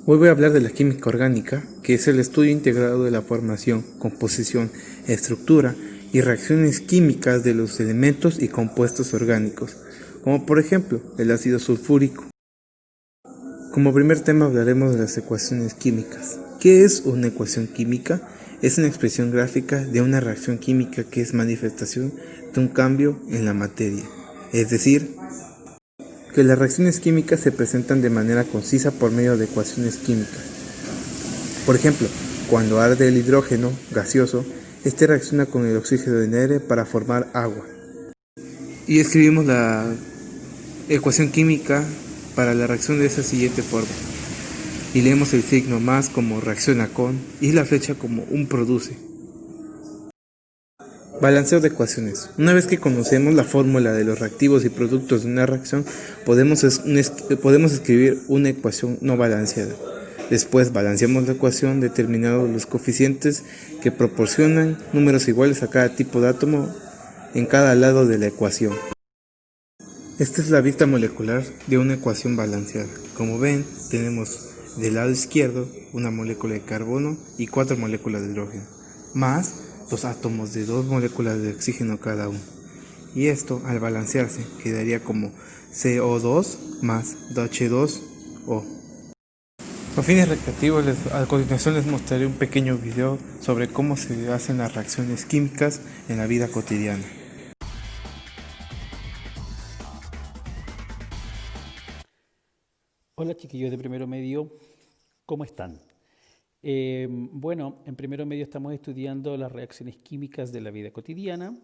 Hoy voy a hablar de la química orgánica, que es el estudio integrado de la formación, composición, estructura y reacciones químicas de los elementos y compuestos orgánicos, como por ejemplo el ácido sulfúrico. Como primer tema hablaremos de las ecuaciones químicas. ¿Qué es una ecuación química? Es una expresión gráfica de una reacción química que es manifestación de un cambio en la materia, es decir, que las reacciones químicas se presentan de manera concisa por medio de ecuaciones químicas. Por ejemplo, cuando arde el hidrógeno gaseoso, este reacciona con el oxígeno del aire para formar agua. Y escribimos la ecuación química para la reacción de esa siguiente forma. Y leemos el signo más como reacciona con y la flecha como un produce. Balanceo de ecuaciones. Una vez que conocemos la fórmula de los reactivos y productos de una reacción, podemos escribir una ecuación no balanceada. Después balanceamos la ecuación determinando los coeficientes que proporcionan números iguales a cada tipo de átomo en cada lado de la ecuación. Esta es la vista molecular de una ecuación balanceada. Como ven, tenemos del lado izquierdo una molécula de carbono y 4 moléculas de hidrógeno, más 2 átomos de 2 moléculas de oxígeno cada uno. Y esto, al balancearse, quedaría como CO2 más H2O. Con fines recreativos, a continuación les mostraré un pequeño video sobre cómo se hacen las reacciones químicas en la vida cotidiana. Hola chiquillos de primero medio, ¿cómo están? Bueno, en primero medio estamos estudiando las reacciones químicas de la vida cotidiana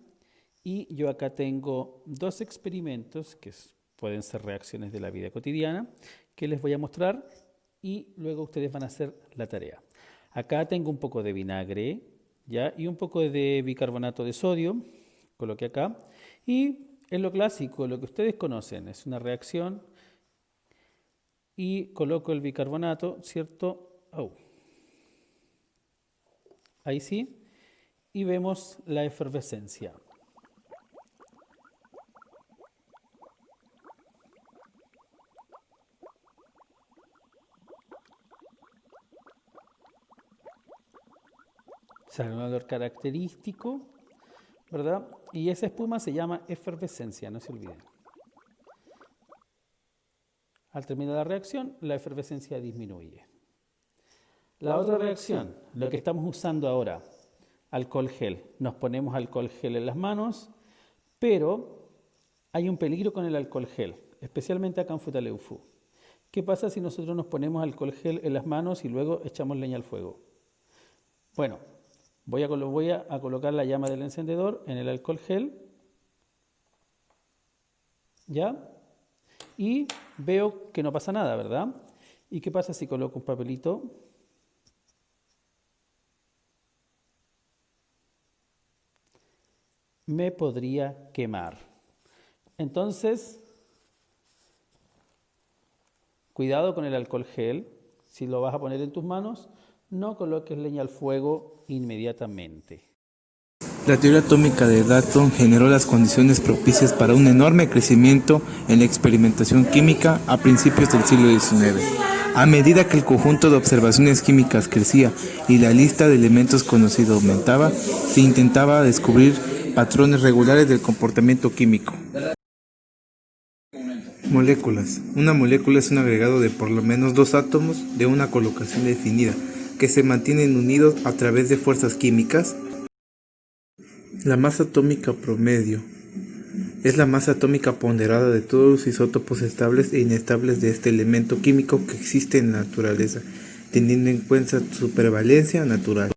y yo acá tengo dos experimentos que pueden ser reacciones de la vida cotidiana que les voy a mostrar y luego ustedes van a hacer la tarea. Acá tengo un poco de vinagre, ¿ya? Y un poco de bicarbonato de sodio, coloqué acá, y es lo clásico, lo que ustedes conocen, es una reacción y coloco el bicarbonato, ¿cierto? Ahí sí, y vemos la efervescencia. Sale un olor característico, ¿verdad? Y esa espuma se llama efervescencia, no se olviden. Al terminar la reacción, la efervescencia disminuye. La otra reacción, lo que estamos usando ahora, alcohol gel. Nos ponemos alcohol gel en las manos, pero hay un peligro con el alcohol gel, especialmente acá en Futaleufú. ¿Qué pasa si nosotros nos ponemos alcohol gel en las manos y luego echamos leña al fuego? Bueno, voy a colocar la llama del encendedor en el alcohol gel, ¿ya? Y veo que no pasa nada, ¿verdad? ¿Y qué pasa si coloco un papelito? Me podría quemar. Entonces, cuidado con el alcohol gel. Si lo vas a poner en tus manos, no coloques leña al fuego inmediatamente. La teoría atómica de Dalton generó las condiciones propicias para un enorme crecimiento en la experimentación química a principios del siglo XIX. A medida que el conjunto de observaciones químicas crecía y la lista de elementos conocidos aumentaba, se intentaba descubrir patrones regulares del comportamiento químico. Moléculas. Una molécula es un agregado de por lo menos 2 átomos de una colocación definida, que se mantienen unidos a través de fuerzas químicas. La masa atómica promedio es la masa atómica ponderada de todos los isótopos estables e inestables de este elemento químico que existe en la naturaleza, teniendo en cuenta su prevalencia natural.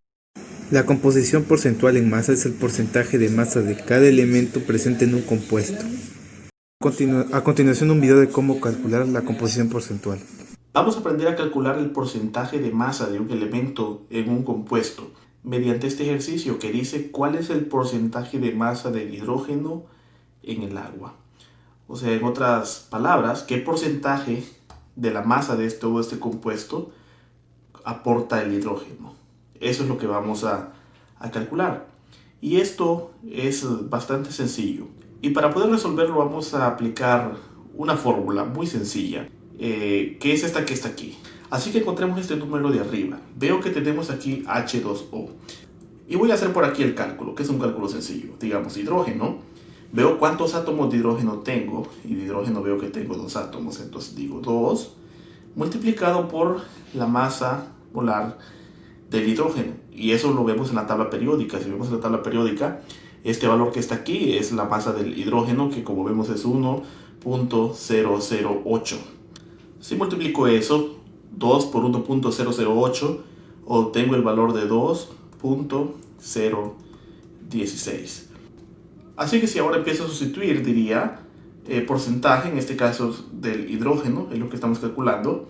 La composición porcentual en masa es el porcentaje de masa de cada elemento presente en un compuesto. A continuación un video de cómo calcular la composición porcentual. Vamos a aprender a calcular el porcentaje de masa de un elemento en un compuesto mediante este ejercicio que dice cuál es el porcentaje de masa del hidrógeno en el agua. O sea, en otras palabras, qué porcentaje de la masa de todo este compuesto aporta el hidrógeno. Eso es lo que vamos a calcular. Y esto es bastante sencillo. Y para poder resolverlo vamos a aplicar una fórmula muy sencilla. que es esta que está aquí. Así que encontremos este número de arriba. Veo que tenemos aquí H2O. Y voy a hacer por aquí el cálculo, que es un cálculo sencillo. Digamos, hidrógeno. Veo cuántos átomos de hidrógeno tengo. Y de hidrógeno veo que tengo 2 átomos. Entonces digo 2 multiplicado por la masa molar del hidrógeno. Y eso lo vemos en la tabla periódica. Si vemos en la tabla periódica, este valor que está aquí es la masa del hidrógeno, que como vemos es 1.008. Si multiplico eso, 2 por 1.008, obtengo el valor de 2.016. Así que si ahora empiezo a sustituir, diría porcentaje, en este caso del hidrógeno, es lo que estamos calculando,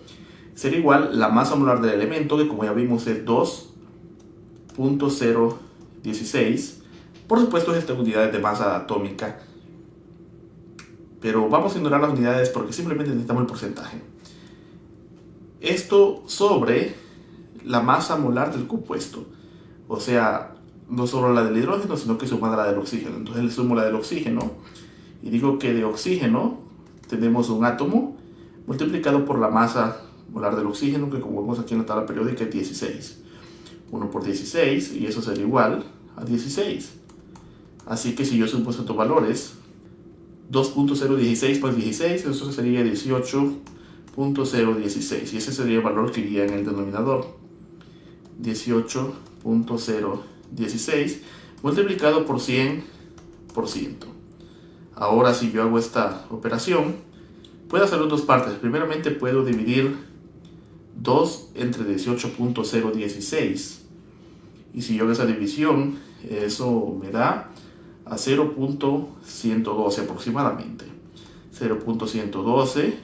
sería igual la masa molar del elemento, que como ya vimos es 2.016. Por supuesto, estas unidades de masa atómica, pero vamos a ignorar las unidades porque simplemente necesitamos el porcentaje. Esto sobre la masa molar del compuesto, o sea, no solo la del hidrógeno, sino que sumada la del oxígeno. Entonces le sumo la del oxígeno y digo que de oxígeno tenemos un átomo multiplicado por la masa molar del oxígeno, que como vemos aquí en la tabla periódica es 16. 1 por 16, y eso sería igual a 16. Así que si yo sumo estos valores, 2.016 más 16, eso sería 18.016. Y ese sería el valor que iría en el denominador. 18.016 multiplicado por 100%. Ahora si yo hago esta operación, puedo hacerlo en dos partes. Primeramente puedo dividir 2 entre 18.016. Y si yo hago esa división, eso me da a 0.112 aproximadamente. 0.112.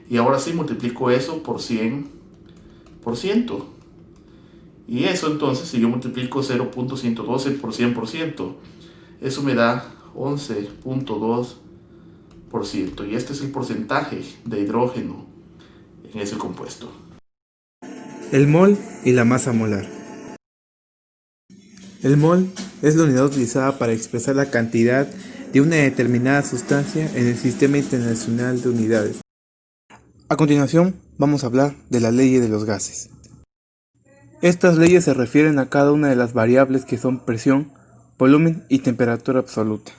Y ahora sí multiplico eso por 100%. Y eso entonces, si yo multiplico 0.112 por 100%, eso me da 11.2%. Y este es el porcentaje de hidrógeno en ese compuesto. El mol y la masa molar. El mol es la unidad utilizada para expresar la cantidad de una determinada sustancia en el Sistema Internacional de Unidades. A continuación, vamos a hablar de la ley de los gases. Estas leyes se refieren a cada una de las variables que son presión, volumen y temperatura absoluta.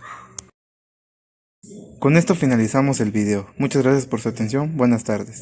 Con esto finalizamos el video. Muchas gracias por su atención. Buenas tardes.